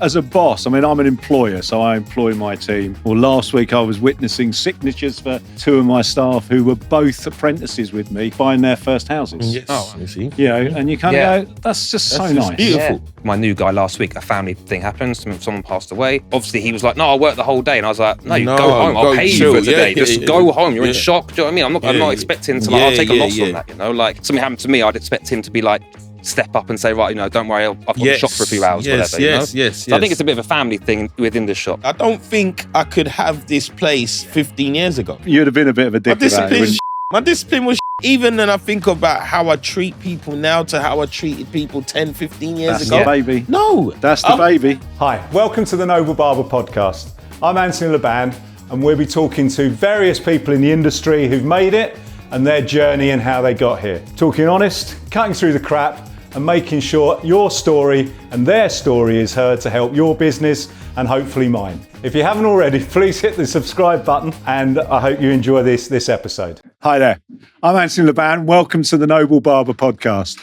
As a boss, I mean, I'm an employer, so I employ my team. Well, last week I was witnessing signatures for two of my staff who were both apprentices with me buying their first houses. Yes. Oh, you see. You know, and you kind of go, that's just so nice. Beautiful. Yeah. My new guy last week, a family thing happened. Someone passed away. Obviously, he was like, "No, I work the whole day," and I was like, "No, go home. I'll pay you for today. Just go home. You're in shock." Do you know what I mean? I'm not expecting to. I'll take a loss on that. You know, like something happened to me, I'd expect him to be like, step up and say, right, you know, don't worry, I've got the shop for a few hours, whatever. So I think it's a bit of a family thing within the shop. I don't think I could have this place 15 years ago. You'd have been a bit of a dick about it. My discipline was even then I think about how I treat people now to how I treated people 10, 15 years ago. That's the baby. No. That's the baby. Hi, welcome to the Noble Barber podcast. I'm Anthony Laban, and we'll be talking to various people in the industry who've made it and their journey and how they got here. Talking honest, cutting through the crap, and making sure your story and their story is heard to help your business and hopefully mine. If you haven't already, please hit the subscribe button, and I hope you enjoy this episode. Hi there, I'm Anthony Laban. Welcome to the Noble Barber podcast.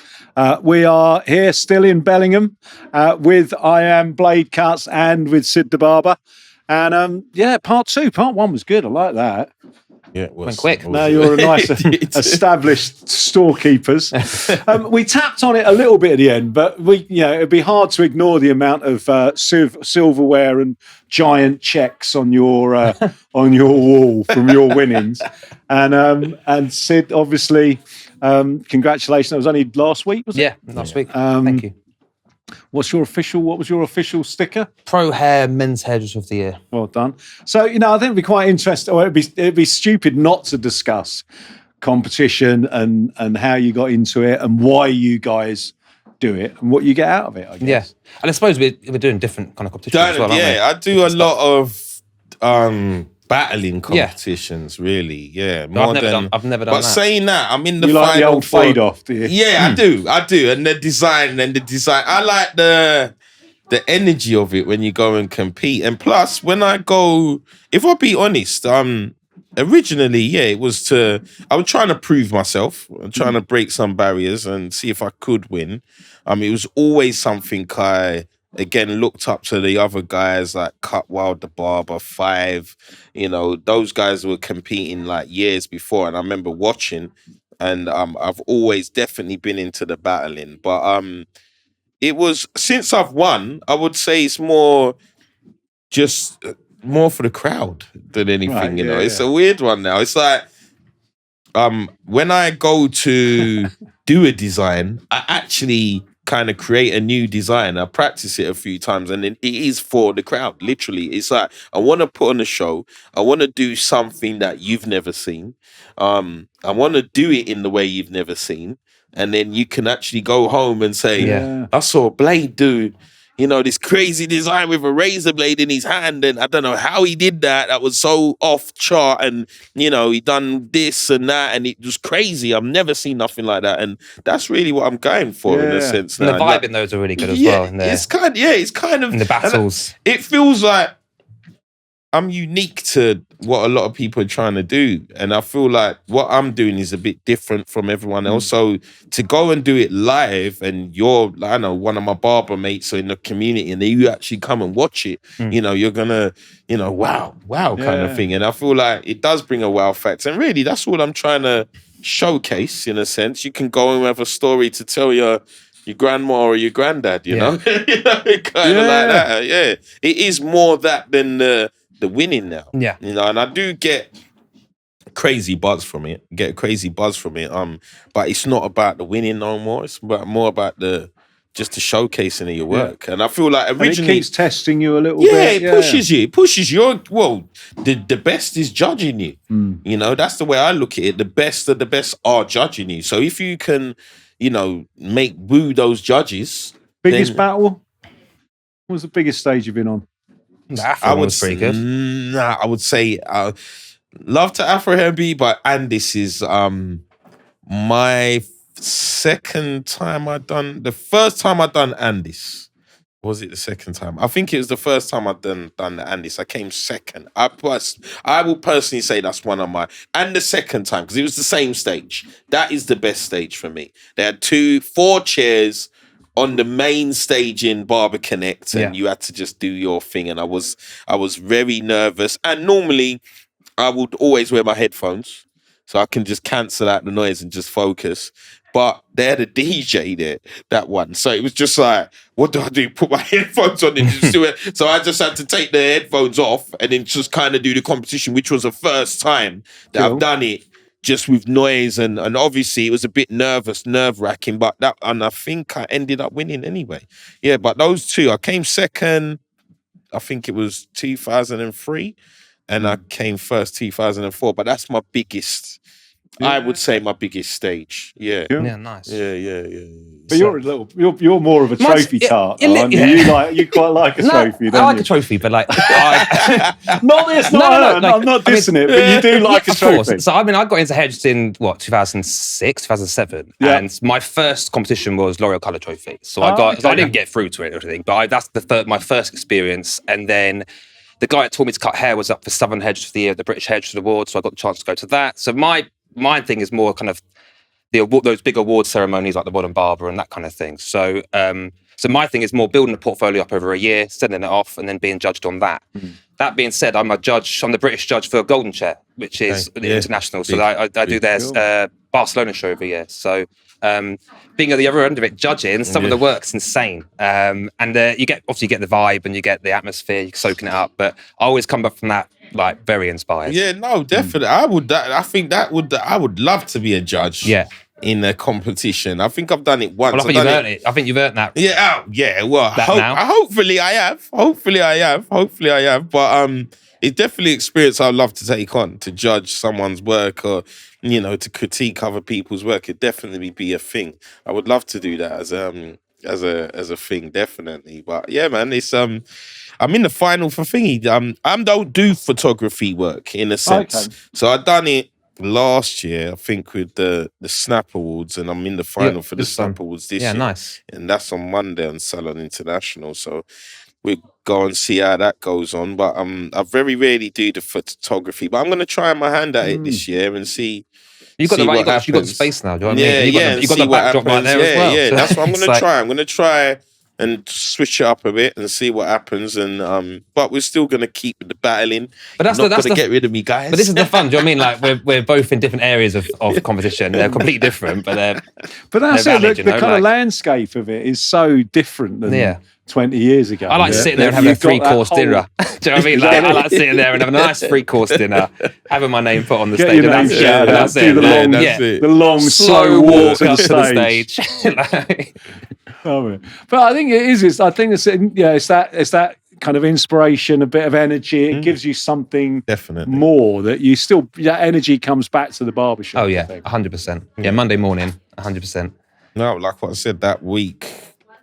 We are here still in Bellingham with I Am Blade Cuts and with Sid the Barber. And part one was good. I like that. Yeah, it was. Went quick. Now you're a nice established storekeepers. We tapped on it a little bit at the end, but it'd be hard to ignore the amount of silverware and giant checks on your wall from your winnings. And Sid, obviously, congratulations. That was only last week, was it? Yeah, last week. Thank you. What was your official sticker? Pro Hair Men's Hairdresser of the Year. Well done. So, I think it'd be quite interesting, or it'd be stupid not to discuss competition and how you got into it and why you guys do it and what you get out of it, I guess. Yeah. And I suppose we're doing different kind of competitions as well, aren't we? I do a lot of battling competitions, really. Yeah. I've never done that. But saying that, I'm in the final. You like the old fade off, do you? Yeah, I do. And the design. I like the energy of it when you go and compete. And plus, when I go, if I be honest, originally, it was I was trying to prove myself. I'm trying to break some barriers and see if I could win. It was always something I looked up to the other guys like Cut Wild the Barber, Five. Those guys were competing like years before, and I remember watching. And I've always definitely been into the battling, but it was since I've won. I would say it's more for the crowd than anything. Right, you know, it's a weird one now. It's like when I go to do a design, I actually kind of create a new design. I practice it a few times, and then it is for the crowd. Literally, it's like I want to put on a show. I want to do something that you've never seen. I want to do it in the way you've never seen, and then you can actually go home and say, "I saw Blade do, this crazy design with a razor blade in his hand, and I don't know how he did that. That was so off chart, and he done this and that, and it was crazy. I've never seen nothing like that, and that's really what I'm going for in a sense. And the vibe in those are really good as well. It's kind of in the battles. It feels like I'm unique to what a lot of people are trying to do, and I feel like what I'm doing is a bit different from everyone else. So to go and do it live, and you're, I know, one of my barber mates in the community, and then you actually come and watch it, you're gonna, wow kind of thing. And I feel like it does bring a wow factor, and really that's what I'm trying to showcase in a sense. You can go and have a story to tell your grandma or your granddad, you know, kind of like that. Yeah, it is more that than the winning now. Yeah. And I do get crazy buzz from it. But it's not about the winning no more. It's more about just the showcasing of your work. And I feel like originally it keeps testing you a little bit. It pushes you. It pushes you. Well, the best is judging you. That's the way I look at it. The best of the best are judging you. So if you can, make woo those judges. Biggest battle? What was the biggest stage you've been on? Afro was pretty good. I would say love to Afro Herbie, and this is my second time the first time I done Andis. Was it the second time? I think it was the first time I'd done the Andis. I came second. I will personally say that's one of my, and the second time, because it was the same stage. That is the best stage for me. They had 4 chairs, on the main stage in Barber Connect, and you had to just do your thing. And I was very nervous. And normally, I would always wear my headphones so I can just cancel out the noise and just focus. But they had a DJ there, that one. So it was just like, what do I do? Put my headphones on and just do it. So I just had to take the headphones off and then just kind of do the competition, which was the first time that I've done it just with noise. And obviously it was a bit nerve-wracking, but and I think I ended up winning anyway. Yeah, but those two, I came second, I think it was 2003, and I came first 2004. But that's my biggest... I would say my biggest stage. Yeah. Yeah, nice. Yeah. But you're more of a trophy tart, aren't you? You quite like a trophy, don't you? I like a trophy, but like not this. No. I'm not dissing it, but you do like a trophy. Of course. So I got into hedges in 2006, 2007, and my first competition was L'Oreal Colour Trophy. So I didn't get through to it or anything, but that's my first experience. And then the guy that taught me to cut hair was up for Southern Hedge for the year, the British Hedge Award, so I got the chance to go to that. So my thing is more kind of those big award ceremonies like the Modern Barber and that kind of thing. So so my thing is more building a portfolio up over a year, sending it off, and then being judged on that. That being said, I'm the British judge for Golden Chair, which is international. So I do their Barcelona show every year. So being at the other end of it, judging, some of the work's insane. And you get the vibe and you get the atmosphere, you're soaking it up. But I always come back from that like very inspired. Yeah, no, definitely. I would love to be a judge. Yeah. In a competition. I think I've done it once. Well, I think you've earned it. I think you've earned that. Yeah. Well, hopefully I have. Hopefully I have. But it's definitely an experience I'd love to take on, to judge someone's work or, to critique other people's work. It'd definitely be a thing. I would love to do that as a thing, definitely. But yeah, man, it's I'm in the final for thingy. I don't do photography work in a sense. Okay. So I done it last year, I think, with the Snap Awards, and I'm in the final for the Snap Awards this year. Yeah, nice. And that's on Monday on Salon International. So we'll go and see how that goes on. But I very rarely do the photography, but I'm going to try my hand at it this year and see. You've got the space now, do you know what I mean? You've got the backdrop right there as well. Yeah, that's what I'm going to try. I'm going to try and switch it up a bit and see what happens. And but we're still going to keep the battling. But that's not going to get rid of me, guys. But this is the fun. Do you know what I mean? Like we're both in different areas of competition. They're completely different, but they're. But that's valid, the kind of landscape of it is so different than 20 years ago. I like sitting there and having a 3-course dinner. Do you know what I mean? Like, I like sitting there and having a nice 3-course dinner, having my name put on the stage. That's it. The long, slow walk up to the stage. But I think it is. I think it's that kind of inspiration, a bit of energy. It gives you something more that energy comes back to the barbershop. Oh yeah, 100%. Yeah, Monday morning, 100%. No, like what I said that week,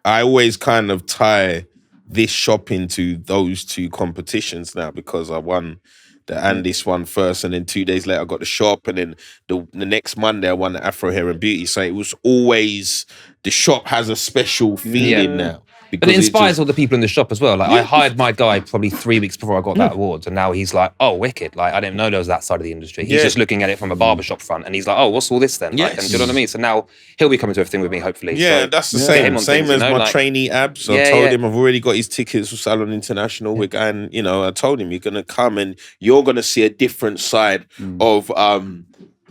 I always kind of tie this shop into those two competitions now, because I won the Andis one first, and then 2 days later I got the shop, and then the next Monday I won the Afro Hair and Beauty. So it was always, the shop has a special feeling now. But it inspires all the people in the shop as well. Like I hired my guy probably 3 weeks before I got that award, and now he's like, "Oh, wicked!" Like I didn't know there was that side of the industry. He's just looking at it from a barbershop front, and he's like, "Oh, what's all this then?" Like, and do you know what I mean? So now he'll be coming to everything with me, hopefully. Yeah, so that's the same as my trainee Abs. I told him I've already got his tickets for Salon International. We're going. I told him you're going to come and you're going to see a different side of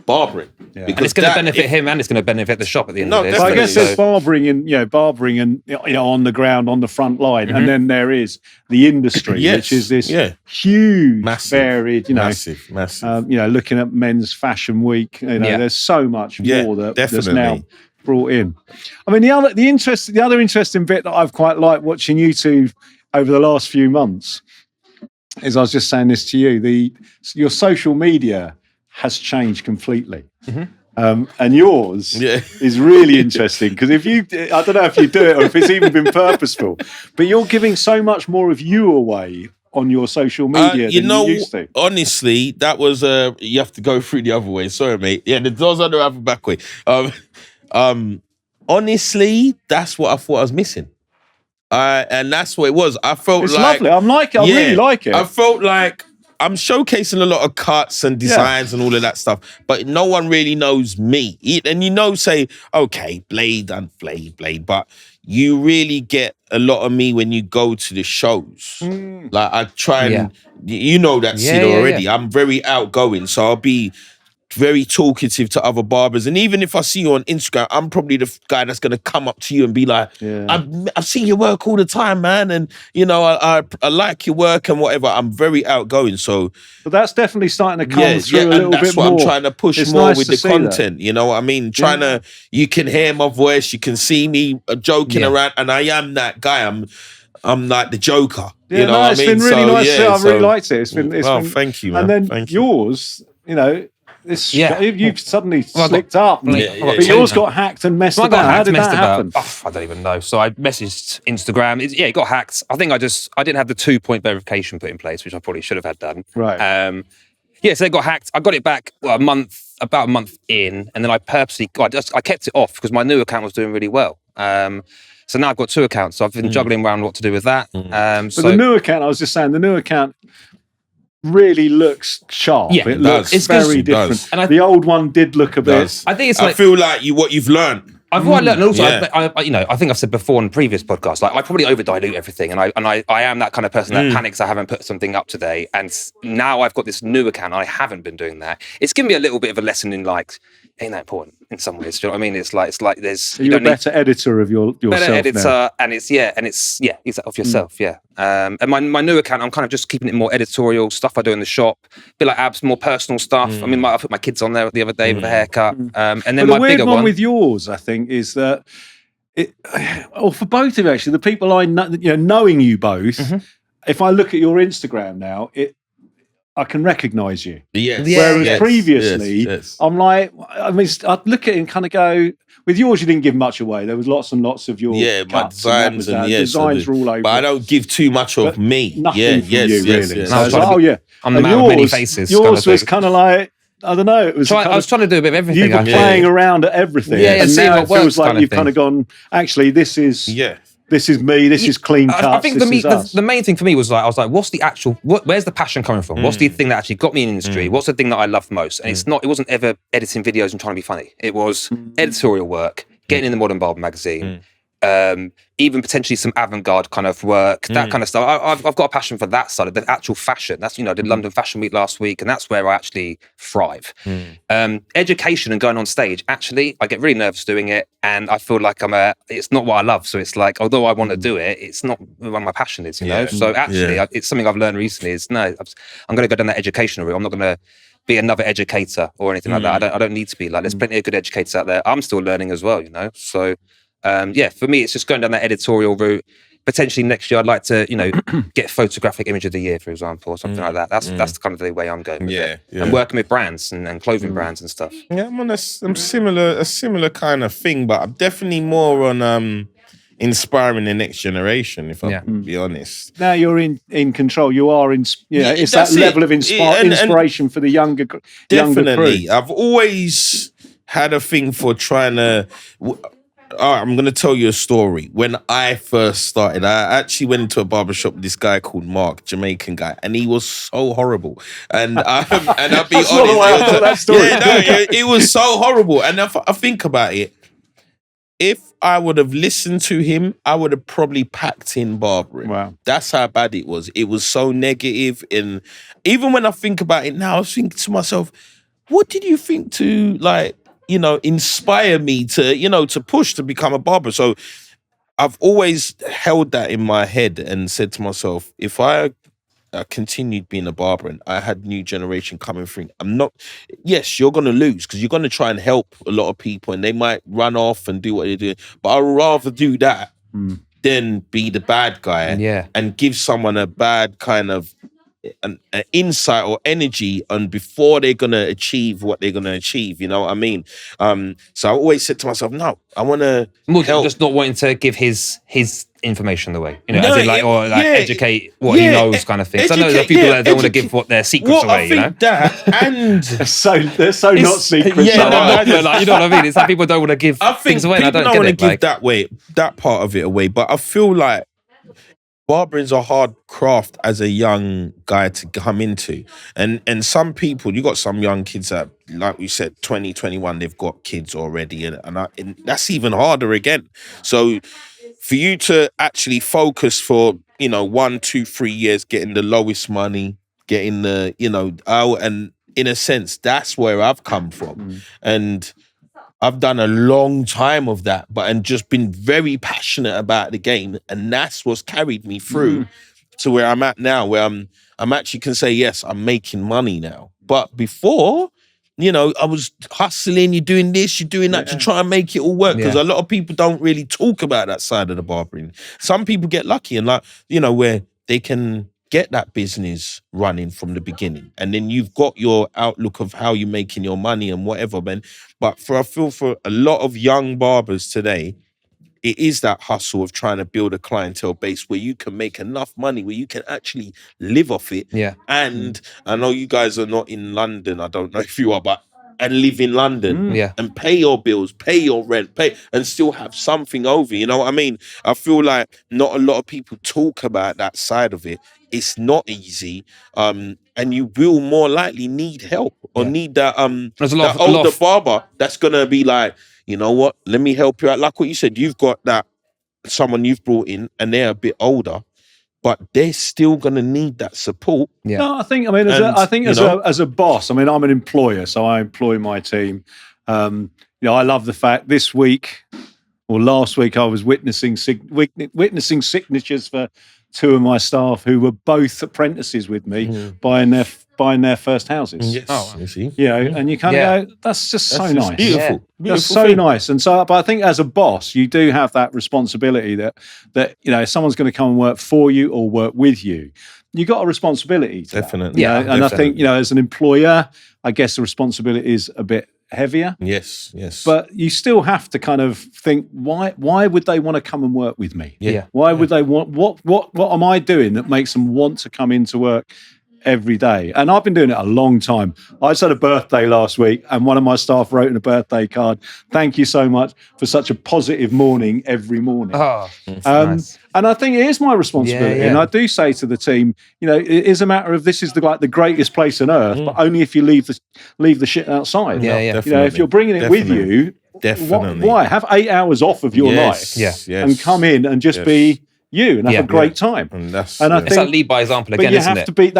barbering. Yeah. And it's going to benefit him, and it's going to benefit the shop at the end of this. I guess there's barbering and on the ground, on the front line, and then there is the industry, which is this huge, varied, massive. Looking at Men's Fashion Week, there's so much more that's now brought in. I mean, the other interesting bit that I've quite liked watching you two over the last few months is, I was just saying this to you, your social media has changed completely. And yours is really interesting, because I don't know if you do it or if it's even been purposeful, but you're giving so much more of you away on your social media than you used to. Honestly, that was you have to go through the other way. Sorry, mate. Yeah, the doors are the other back way. Honestly, that's what I thought I was missing. And that's what it was. I felt it's lovely. I really like it. I felt like I'm showcasing a lot of cuts and designs and all of that stuff, but no one really knows me. And say, okay, blade and blade, but you really get a lot of me when you go to the shows. Like I try and you know that Sid already. I'm very outgoing, so I'll be very talkative to other barbers, and even if I see you on Instagram, I'm probably the guy that's gonna come up to you and be like, I've seen your work all the time, man, and you know I like your work and whatever. I'm very outgoing, so but that's definitely starting to come through a little bit more. That's what I'm trying to push more with the content. You know what I mean? Trying to, you can hear my voice, you can see me joking around, and I am that guy. I'm like the Joker. You know what I mean? It's been really nice. I really liked it. It's been thank you, man. And then yours, you know. You've suddenly slicked up. But yours got hacked and messed about. How did that happen? I don't even know. So I messaged Instagram. It got hacked. I think I didn't have the 2-point verification put in place, which I probably should have had done. Right. So it got hacked. I got it back about a month in, and then I purposely I kept it off because my new account was doing really well. So now I've got 2 accounts. So I've been juggling around what to do with that. But the new account, I was just saying, the new account really looks sharp. Yeah, it looks very different. And the old one did look a bit. I think it's I feel like what you've learned. What I learned, and also, I think I've said before in previous podcasts, like I probably over dilute everything, and I am that kind of person that panics I haven't put something up today. And now I've got this new account, I haven't been doing that. It's given me a little bit of a lesson in like, ain't that important in some ways? Do you know what I mean? It's like there's you're a better editor of yourself. Better editor, now. and it's of yourself, And my new account, I'm kind of just keeping it more editorial stuff I do in the shop, a bit like abs, more personal stuff. I mean, I put my kids on there the other day with a haircut, and then but my bigger one with yours, I think, is that or for both of you actually, the people I know, knowing you both, if I look at your Instagram now, I can recognise you. Yes. Whereas previously, I'm like, I'd look at it and kind of go, with yours, you didn't give much away. There was lots and lots of your my designs and designs were all over. But I don't give too much of me. Nothing from you, really. Yes. So I was like, I'm the man with many faces. Yours was kind of like, I don't know. It was. I was trying to do a bit of everything. You were playing around at everything. And now it feels like you've kind of gone, actually, this is me. This is clean cuts. I think the main thing for me was like, I was like, what's the actual? Where's the passion coming from? What's the thing that actually got me in the industry? What's the thing that I love most? And it wasn't ever editing videos and trying to be funny. It was editorial work, getting in the Modern Barber magazine. Even potentially some avant-garde kind of work, that kind of stuff. I've got a passion for that side of the actual fashion. That's, I did London Fashion Week last week, and that's where I actually thrive. Education and going on stage, actually, I get really nervous doing it, and I feel like it's not what I love. So it's like, although I want to do it, it's not where my passion is, So actually, it's something I've learned recently is, no, I'm going to go down that educational route. I'm not going to be another educator or anything like that. I don't need to be. Like, there's plenty of good educators out there. I'm still learning as well, So for me, it's just going down that editorial route. Potentially next year, I'd like to, get photographic image of the year, for example, or something like that. That's kind of the way I'm going with it. And working with brands and clothing brands and stuff. Yeah, I'm on a similar kind of thing, but I'm definitely more on inspiring the next generation, if I'm be honest. Now you're in control. You are it's that level of inspiration for the younger crew. Definitely. I've always had a thing for trying to. I'm going to tell you a story. When I first started, I actually went into a barbershop with this guy called Mark, Jamaican guy, and he was so horrible. And I'll be honest, it was so horrible. And if I think about it, if I would have listened to him, I would have probably packed in barbering. Wow. That's how bad it was. It was so negative. And even when I think about it now, I was thinking to myself, what did you think to inspire me to push to become a barber? So I've always held that in my head and said to myself, if I continued being a barber and I had new generation coming through, yes, you're going to lose because you're going to try and help a lot of people and they might run off and do what they do. But I'd rather do that than be the bad guy and give someone a bad kind of an insight or energy on before they're going to achieve what they're going to achieve. You know what I mean? So I always said to myself, no, I want to help. Just not wanting to give his information away, educate what he knows kind of thing. So I know there are people that don't want to give what their secrets away, I think that, and they're so not secrets. Yeah, like, you know what I mean? It's like people don't want to give things away. People and I don't want to give that part of it away, but I feel like barbering's a hard craft as a young guy to come into. And some people, you got some young kids that, like we said, 20, 21, they've got kids already. And that's even harder again. So for you to actually focus for 1, 2, 3 years, getting the lowest money, getting the and in a sense, that's where I've come from, and I've done a long time of that, and just been very passionate about the game, and that's what's carried me through to where I'm at now, where I'm actually can say, yes, I'm making money now. But before, I was hustling, you're doing this, you're doing that to try and make it all work, because a lot of people don't really talk about that side of the barbering. Some people get lucky and where they can get that business running from the beginning, and then you've got your outlook of how you're making your money and whatever, man. But I feel for a lot of young barbers today, it is that hustle of trying to build a clientele base where you can make enough money, where you can actually live off it. Yeah. And I know you guys are not in London, I don't know if you are, but and live in London and pay your bills, pay your rent, and still have something over. You know what I mean? I feel like not a lot of people talk about that side of it. It's not easy, and you will more likely need help or need that that older barber that's gonna be like, you know what? Let me help you out. Like what you said, you've got that someone you've brought in, and they're a bit older, but they're still gonna need that support. Yeah. No, I think as a boss, I'm an employer, so I employ my team. I love the fact this week or last week I was witnessing signatures for 2 of my staff who were both apprentices with me buying their first houses. Yes. Oh, you see. And you kind of go, that's just nice. Beautiful. That's so nice. And so, but I think as a boss, you do have that responsibility that if someone's going to come and work for you or work with you, you got a responsibility to definitely. That, and I think, as an employer, I guess the responsibility is a bit heavier. Yes. But you still have to kind of think, why would they want to come and work with me? Yeah. Why would they want, what am I doing that makes them want to come into work every day? And I've been doing it a long time. I just had a birthday last week, and one of my staff wrote in a birthday card, "Thank you so much for such a positive morning every morning." Oh, nice. And I think it is my responsibility. And I do say to the team, it is a matter of, this is the greatest place on earth, but only if you leave the shit outside. If you're bringing it with you, why have 8 hours off of your life and come in and just be you and have a great time. And I think it's like lead by example again, isn't it?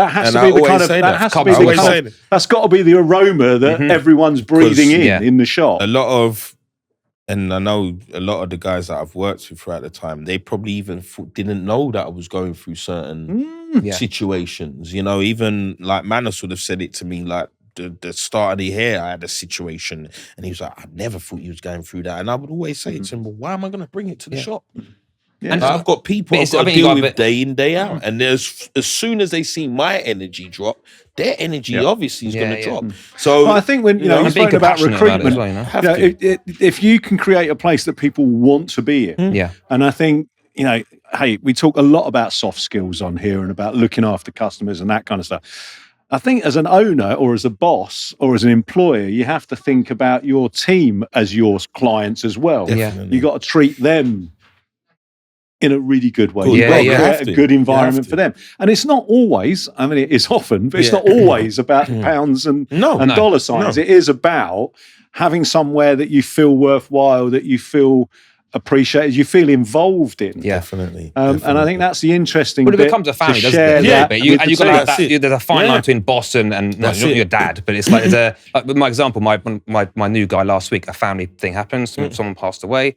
That's got to be the aroma that everyone's breathing in the shop. And I know a lot of the guys that I've worked with throughout the time, they probably even didn't know that I was going through certain situations. Even like Manus would have said it to me, like the start of the year, I had a situation, and he was like, "I never thought you was going through that." And I would always say to him, "Well, why am I going to bring it to the shop?" Yeah. And I've got people I've got to deal with day in, day out. And as soon as they see my energy drop, their energy obviously is going to drop. So I think when you spoke about recruitment, if you can create a place that people want to be in, and I think hey, we talk a lot about soft skills on here and about looking after customers and that kind of stuff. I think as an owner or as a boss or as an employer, you have to think about your team as your clients as well. You got to treat them in a really good way. You've got to create a good environment for them. And it's not always, it is often, but it's not always about pounds and dollar signs. It is about having somewhere that you feel worthwhile, that you feel appreciated, you feel involved in. Definitely. And I think that's the interesting bit. But it becomes a family, doesn't it? Yeah, but you've got to have that. There's a fine line between boss and not your dad, but it's like with my example, my new guy last week, a family thing happened. Someone passed away.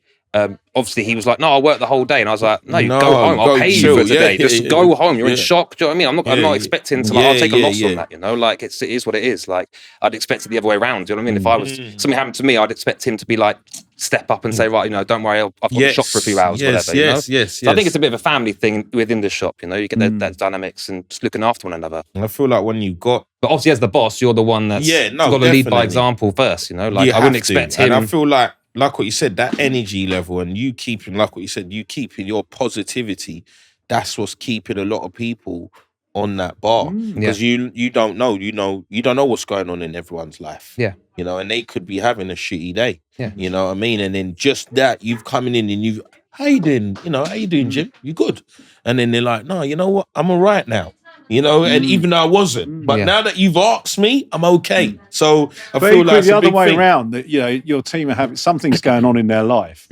Obviously, he was like, "No, I'll work the whole day," and I was like, "No, go home. I'll pay you for today. Just go home. You're in shock." Do you know what I mean? I'm not expecting to. I'll take a loss on that. Like it is what it is. Like I'd expect it the other way around. Do you know what I mean? If I was something happened to me, I'd expect him to be like, step up and say, "Right, don't worry, I've got the shop for a few hours, whatever." So I think it's a bit of a family thing within the shop. You get that dynamics and just looking after one another. And I feel like when you got, but obviously as the boss, you're the one that's got to lead by example first. Like I wouldn't expect him. And I feel like what you said, that energy level, and you keeping, like what you said, you keeping your positivity, that's what's keeping a lot of people on that bar. Because you don't know, you don't know what's going on in everyone's life. And they could be having a shitty day. You know what I mean? And then just that, you've coming in and how you doing? How you doing, Jim? You good? And then they're like, no, you know what? I'm all right now. And even though I wasn't, but now that you've asked me, I'm okay. So I feel like it's the other way around, that your team are having something's going on in their life,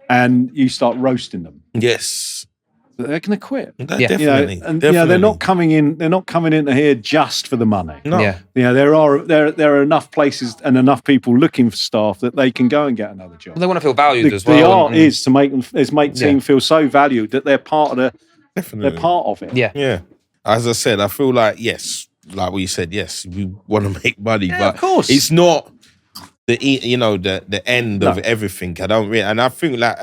and you start roasting them. Yes. They're going to quit. Definitely. They're not coming in. They're not coming into here just for the money. No. Yeah. There are enough places and enough people looking for staff that they can go and get another job. Well, they want to feel valued as The well. art is to make team feel so valued that they're part of Definitely. they're part of it. Yeah. Yeah. As I said, I feel like like what you said. Yes, we want to make money, but of course. it's not the end of everything. I don't really, and I think like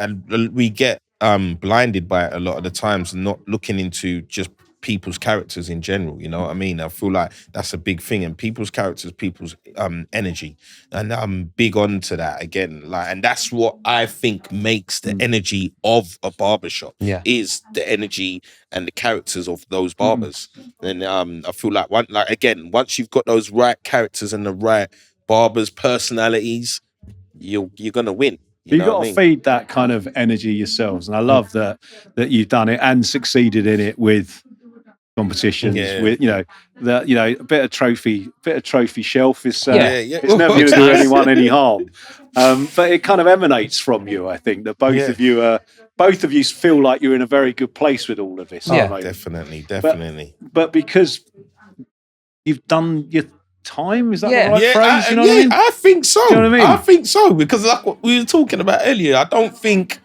we get blinded by it a lot of the times, and not looking into just people's characters in general. You know what I mean? I feel like that's a big thing, and people's characters, people's energy, and I'm big onto that again. Like, and that's what I think makes the energy of a barbershop. Is the energy and the characters of those barbers. And I feel like once you've got those right characters and the right barbers' personalities, you're gonna win. You've got to feed that kind of energy yourselves, and I love that you've done it and succeeded in it with competitions. With a bit of trophy shelf is it's never going to do anyone any harm, but it kind of emanates from you. I think that both of you feel like you're in a very good place with all of this. Definitely. But because you've done your time, is that the right phrase? You know what I mean? I think so. Do you know what I mean? I think so, because like what we were talking about earlier, I don't think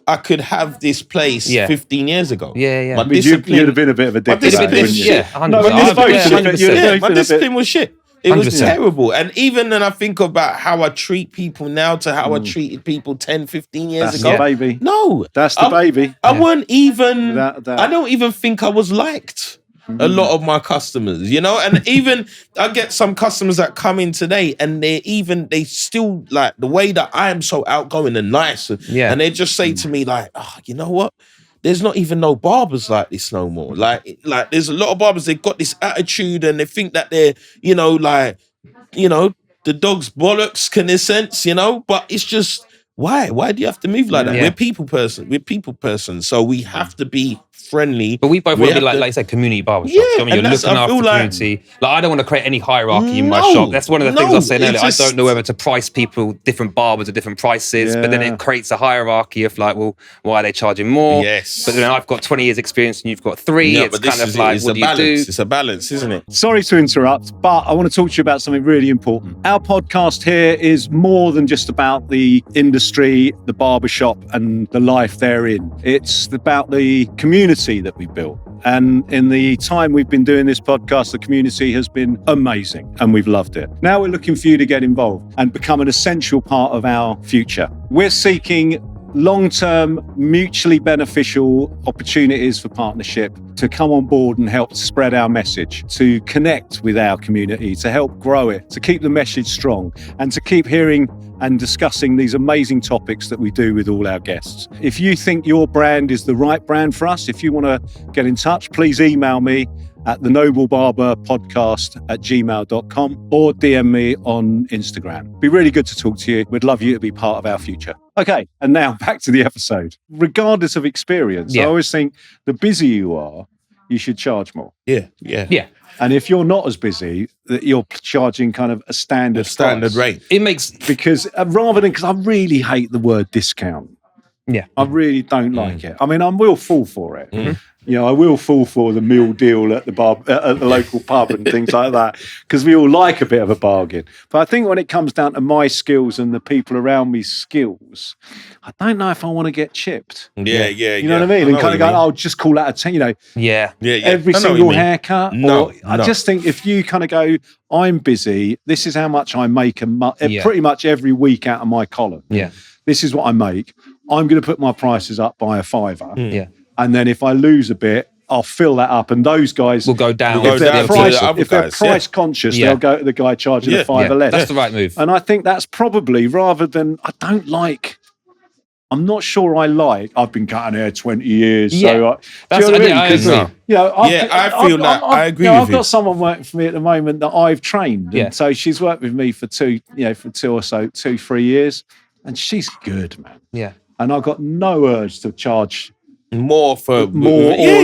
I could have this place 15 years ago. Yeah. My you'd have been a bit of a dick. My discipline was shit. It 100%. Was terrible. And even then I think about how I treat people now to how I treated people 10, 15 years ago. That's the baby. No. That's the baby. I weren't even, I don't even think I was liked. A lot of my customers, and even I get some customers that come in today, and they still like the way that I am so outgoing and nice, and they just say to me like, "Oh, you know what? There's not even no barbers like this no more. Like there's a lot of barbers. They've got this attitude, and they think that they're, the dog's bollocks in a sense, But it's just why? Why do you have to move like that? We're people persons, so we have to be friendly. But we both want to be like you said, community barbershops. You're looking after the community. Like I don't want to create any hierarchy in my shop. That's one of the things I was saying earlier. I don't know whether to price people different barbers at different prices, but then it creates a hierarchy of like, well, why are they charging more? Yes. But then I've got 20 years experience and you've got 3. It's kind of like, what do you do? It's a balance, isn't it? Sorry to interrupt, but I want to talk to you about something really important. Our podcast here is more than just about the industry, the barbershop and the life therein. It's about the community that we built. And in the time we've been doing this podcast, the community has been amazing and we've loved it. Now we're looking for you to get involved and become an essential part of our future. We're seeking long-term, mutually beneficial opportunities for partnership to come on board and help spread our message, to connect with our community, to help grow it, to keep the message strong, and to keep hearing and discussing these amazing topics that we do with all our guests. If you think your brand is the right brand for us, if you want to get in touch, please email me at thenoblebarberpodcast@gmail.com or DM me on Instagram. It'd be really good to talk to you. We'd love you to be part of our future. Okay, and now back to the episode. Regardless of experience, I always think the busier you are, you should charge more. Yeah. And if you're not as busy, that you're charging kind of a standard rate. It makes... Because because I really hate the word discount. Yeah. I really don't like it. I mean, I will fall for it. I will fall for the meal deal at the local pub and things like that, because we all like a bit of a bargain. But I think when it comes down to my skills and the people around me's skills, I don't know if I want to get chipped. Yeah. You know what I mean? And kind of go, I'll just call that a 10, every single haircut. I just think if you kind of go, I'm busy, this is how much I make pretty much every week out of my column. Yeah. This is what I make. I'm going to put my prices up by $5. Yeah. And then if I lose a bit, I'll fill that up. And those guys will go down. If they're price conscious, they'll go to the guy charging a $5 less. That's the right move. And I think that's probably rather than I'm not sure I've been cutting hair 20 years. So I agree with you. I've got someone working for me at the moment that I've trained. And so she's worked with me for 2 or 3 years. And she's good, man. Yeah. And I've got no urge to charge more or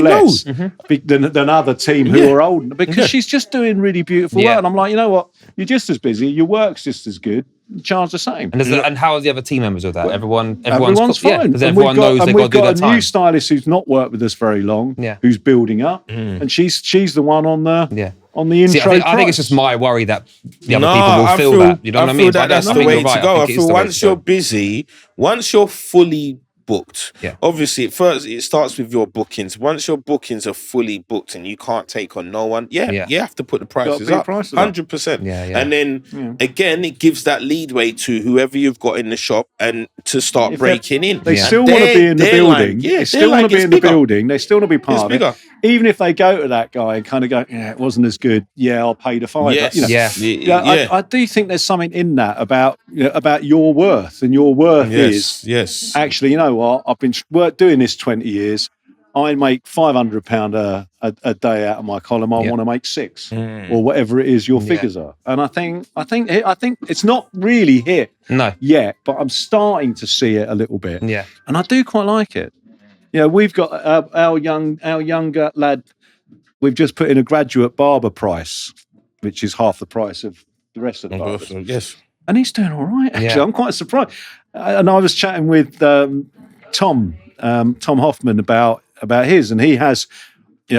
less than other team who are old, because she's just doing really beautiful work. And I'm like, you know what? You're just as busy. Your work's just as good. Charge the same. And how are the other team members with that? Everyone's fine. Because everyone knows they've got to do their time. We've got a new stylist who's not worked with us very long, who's building up, and she's the one on the intro. I think it's just my worry that the other people will feel that. You know what I mean? I feel that's the way to go. I feel once you're busy, once you're fully booked. Obviously, at first it starts with your bookings. Once your bookings are fully booked and you can't take on no one, you have to put the prices up, 100%. And then again, it gives that leadway to whoever you've got in the shop and to start breaking in. They still want to be in the building. They still want to be in the building. They still want to be part of it. Even if they go to that guy and kind of go, it wasn't as good. I'll pay the fine. I do think there's something in that about your worth, and your worth is actually, you know what? I've been doing this 20 years. I make £500 a day out of my column. I want to make £6 or whatever it is your figures are. And I think it's not really hit yet, but I'm starting to see it a little bit. And I do quite like it. We've got our younger lad. We've just put in a graduate barber price, which is half the price of the rest of the barbers. Yes, and he's doing all right. Actually, I'm quite surprised. And I was chatting with Tom Hoffman about his, and he has,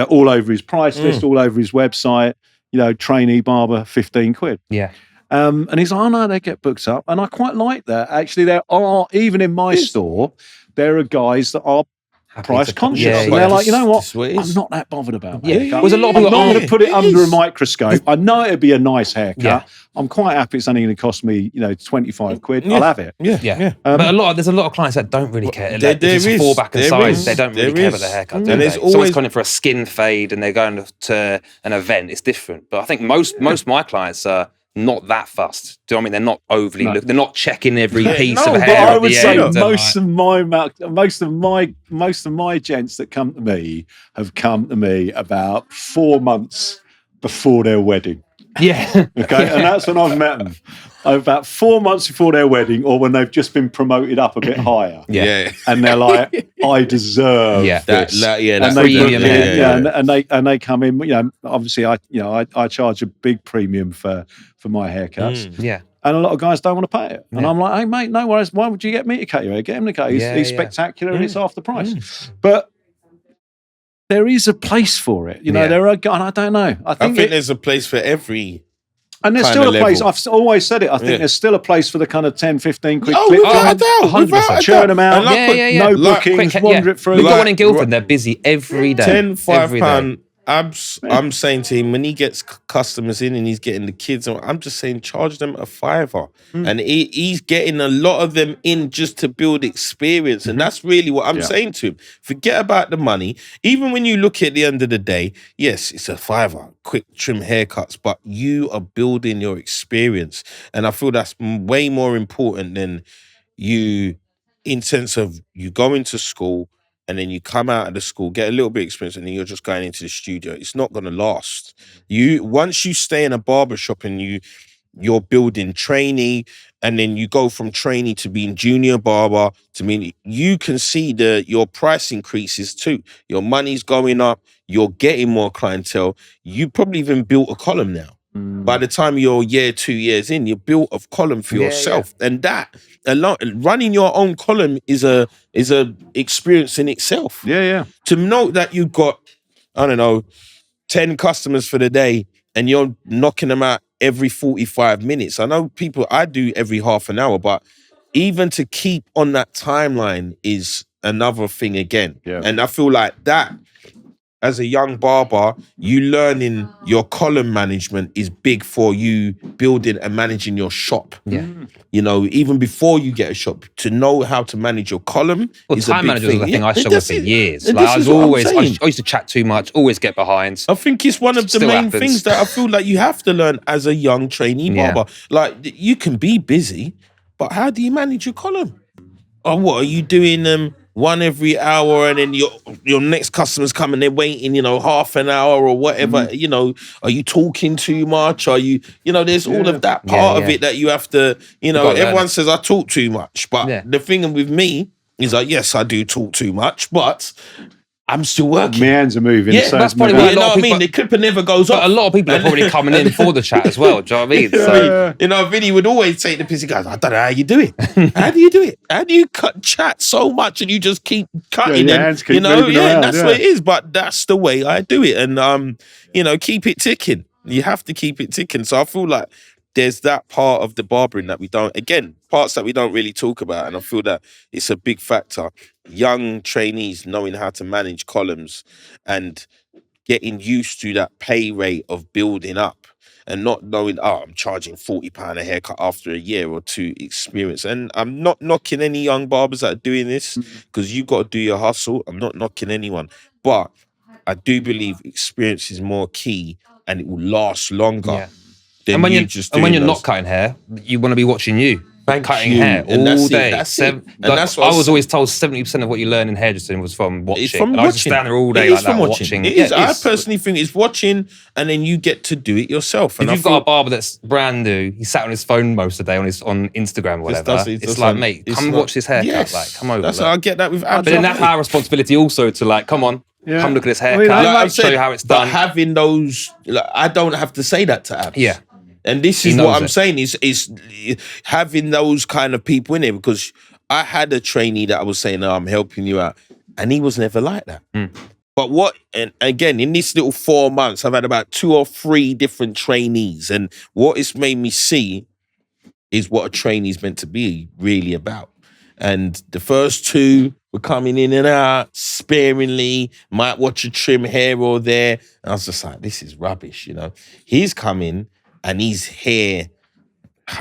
all over his price list, all over his website. Trainee barber, £15. And he's like, oh no, they get booked up, and I quite like that. Actually, there are, even in my store, there are guys that are price conscious. And they're like, you know what? I'm not that bothered about that. There's a lot of I'm not going to put it under a microscope. I know it'd be a nice haircut. I'm quite happy it's only going to cost me, £25. I'll have it. But there's a lot of clients that don't really care. They just fall back and size. They don't really care about their haircut. And there's always someone's coming for a skin fade and they're going to an event. It's different. But I think most of my clients are not that fussed. Do you know what I mean? They're not overly looking. They're not checking every piece of hair. But I would say most of my gents that come to me have come to me about 4 months before their wedding. Okay, and that's when I've met them. About 4 months before their wedding, or when they've just been promoted up a bit higher. And they're like, I deserve this. And they come in. Obviously, I charge a big premium for my haircuts. And a lot of guys don't want to pay it. And I'm like, hey mate, no worries. Why would you get me to cut your hair? Get him to cut. He's spectacular, and it's half the price. But there is a place for it. There are, and I don't know. I think there's a place for every. And there's still a place, I've always said it, I think there's still a place for the kind of 10, 15 quid clip. Without a doubt. Churn them out, no bookings, wander it through. We've got one in Guildford, they're busy every day. £5. I'm saying to him, when he gets customers in and he's getting the kids, I'm just saying charge them a £5. And he's getting a lot of them in just to build experience. And that's really what I'm saying to him. Forget about the money. Even when you look at the end of the day, yes, it's a £5, quick trim haircuts, but you are building your experience. And I feel that's way more important than you, in sense of you going to school, and then you come out of the school, get a little bit of experience, and then you're just going into the studio. It's not going to last. Once you stay in a barbershop and you're building trainee, and then you go from trainee to being junior barber to being, you can see your price increases too. Your money's going up. You're getting more clientele. You probably even built a column now. By the time you're 2 years in, you built a column for yourself, and that running your own column is a experience in itself. To know that you've got, I don't know, 10 customers for the day, and you're knocking them out every 45 minutes. I know I do every half an hour, but even to keep on that timeline is another thing again. And I feel like that, as a young barber, you learning your column management is big for you building and managing your shop. Even before you get a shop, to know how to manage your column is a big thing. Time management was a thing I struggled with for years. I used to chat too much, always get behind. I think it's one of the main things that I feel like you have to learn as a young trainee barber. Like, you can be busy, but how do you manage your column? Or what are you doing? One every hour, and then your next customer's coming, they're waiting, half an hour or whatever. Are you talking too much? Are you, there's all of that part of it that you have to, everyone says I talk too much, but the thing with me, He's like, yes, I do talk too much, but I'm still working. My hands are moving. Yeah, so that's probably You know what I mean? The clipper never goes off. But a lot of people are probably coming in for the chat as well. Do you know what I mean? So, you know, Vinny would always take the piss. He goes, I don't know how you do it. How do you do it? How do you cut chat so much and you just keep cutting your them? hands keep You know, moving around, that's what it is. But that's the way I do it. And, you know, keep it ticking. You have to keep it ticking. So I feel like there's that part of the barbering that we don't, again, parts that we don't really talk about. And I feel that it's a big factor. Young trainees knowing how to manage columns and getting used to that pay rate of building up and not knowing, I'm charging £40 a haircut after a year or two experience. And I'm not knocking any young barbers that are doing this because you've got to do your hustle. I'm not knocking anyone. But I do believe experience is more key and it will last longer. yeah. Than And when you just you're doing not cutting hair, you want to be watching you. Cutting you. hair And all that's it, day. that's it. And Like, that's what I was always told 70% of what you learn in hairdressing was from watching. It's from and watching. I just stand there all day It like is from that, watching. watching. It Yeah, is. I personally think it's watching, and then you get to do it yourself. And If you've got a barber that's brand new, he sat on his phone most of the day on Instagram or whatever. It's like, mate, come and watch this haircut. Yes. Like, come over. That's look. how I get that with. But then that's our responsibility also to like, come on, come look at this haircut. I show you how it's done. But having those, like, I don't have to say that to Abs. Yeah. And this is what I'm saying is having those kind of people in there, because I had a trainee that I was saying, I'm helping you out. And he was never like that. But and again, in this little 4 months, I've had about 2 or 3 different trainees. And what it's made me see is what a trainee's meant to be really about. And the first 2 were coming in and out sparingly, might watch a trim here or there. And I was just like, this is rubbish, you know. He's coming and he's here,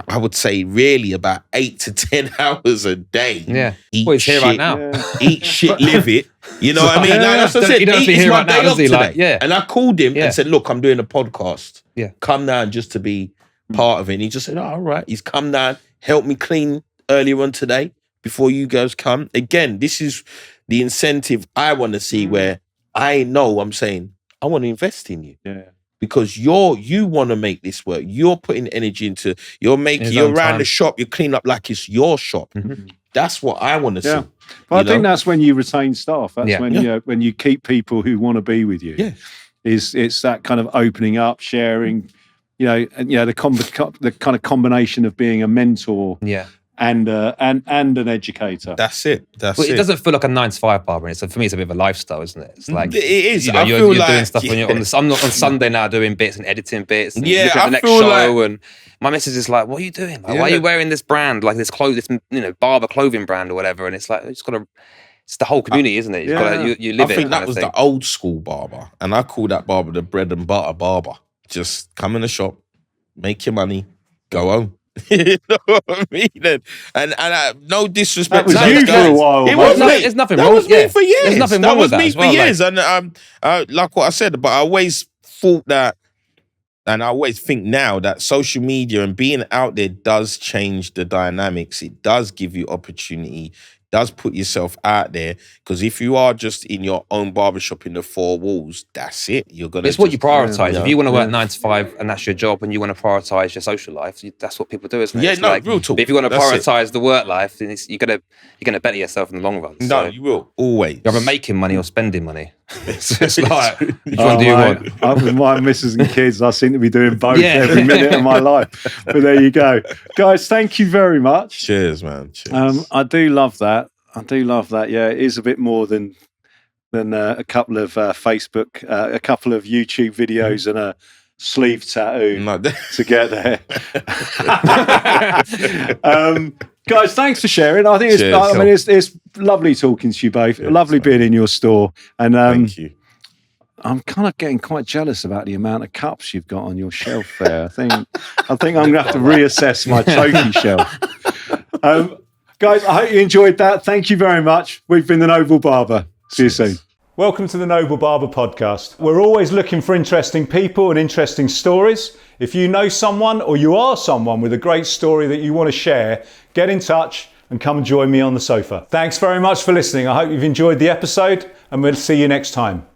I would say, really about 8 to 10 hours a day. Yeah. Eat Well, he's here shit, right now. Eat shit, live it. You know what I mean? Like, that's what I said. You don't have to be It's here my right now, day does off he? today. Like, yeah. And I called him Yeah. and said, look, I'm doing a podcast. Yeah. Come down just to be part of it. And he just said, all right. He's come down, helped me clean earlier on today before you guys come. Again, this is the incentive I want to see, where I know I'm saying, I want to invest in you. Yeah. Because you want to make this work. You're putting energy into, you're around the shop, you clean up like it's your shop. That's what I want to see. But I think that's when you retain staff. That's when you keep people who want to be with you. Yeah. It's that kind of opening up, sharing, the kind of combination of being a mentor. Yeah. And an educator. That's it. That's Well, it. it doesn't feel like a 9 to 5 barber. For me, it's a bit of a lifestyle, isn't it? It's like it is. You know, I you're feel like doing stuff when you're I'm not on Sunday now doing bits and editing bits. And looking at the next feel show, like- and my missus is like, "What are you doing? Like, why are you wearing this brand, like this barber clothing brand or whatever?" And it's like, it's the whole community, isn't it? You've got to, you live it. I think that was the old school barber, and I call that barber the bread and butter barber. Just come in the shop, make your money, go home. You know what I mean? And no disrespect. That was you for a while. It was me. There's nothing that wrong was with me for years. There's nothing that wrong was with that me as for well, years. And like what I said, but I always thought that, and I always think now that social media and being out there does change the dynamics. It does give you opportunity. Does put yourself out there, because if you are just in your own barbershop in the 4 walls, that's it. You're gonna. It's what you prioritize. If you want to work 9 to 5 and that's your job, and you want to prioritize your social life, that's what people do, isn't it? Yeah, It's real talk. But if you want to That's prioritize the work life, then you're gonna better yourself in the long run. No, So you will always. you're either making money or spending money. It's like, which one do you want? With my missus and kids, I seem to be doing both Yeah. every minute of my life. But there you go, guys. Thank you very much. Cheers, man. Cheers. I do love that. Yeah, it is a bit more than a couple of Facebook, a couple of YouTube videos, and a sleeve tattoo to get there. Guys, thanks for sharing. I think it's lovely talking to you both. Cheers, lovely being in your store, and Thank you. I'm kind of getting quite jealous about the amount of cups you've got on your shelf there. I think I'm going to have to reassess my trophy shelf. Guys, I hope you enjoyed that. Thank you very much. We've been the Noble Barber. See you soon. Welcome to the Noble Barber podcast. We're always looking for interesting people and interesting stories. If you know someone or you are someone with a great story that you want to share, get in touch and come and join me on the sofa. Thanks very much for listening. I hope you've enjoyed the episode, and we'll see you next time.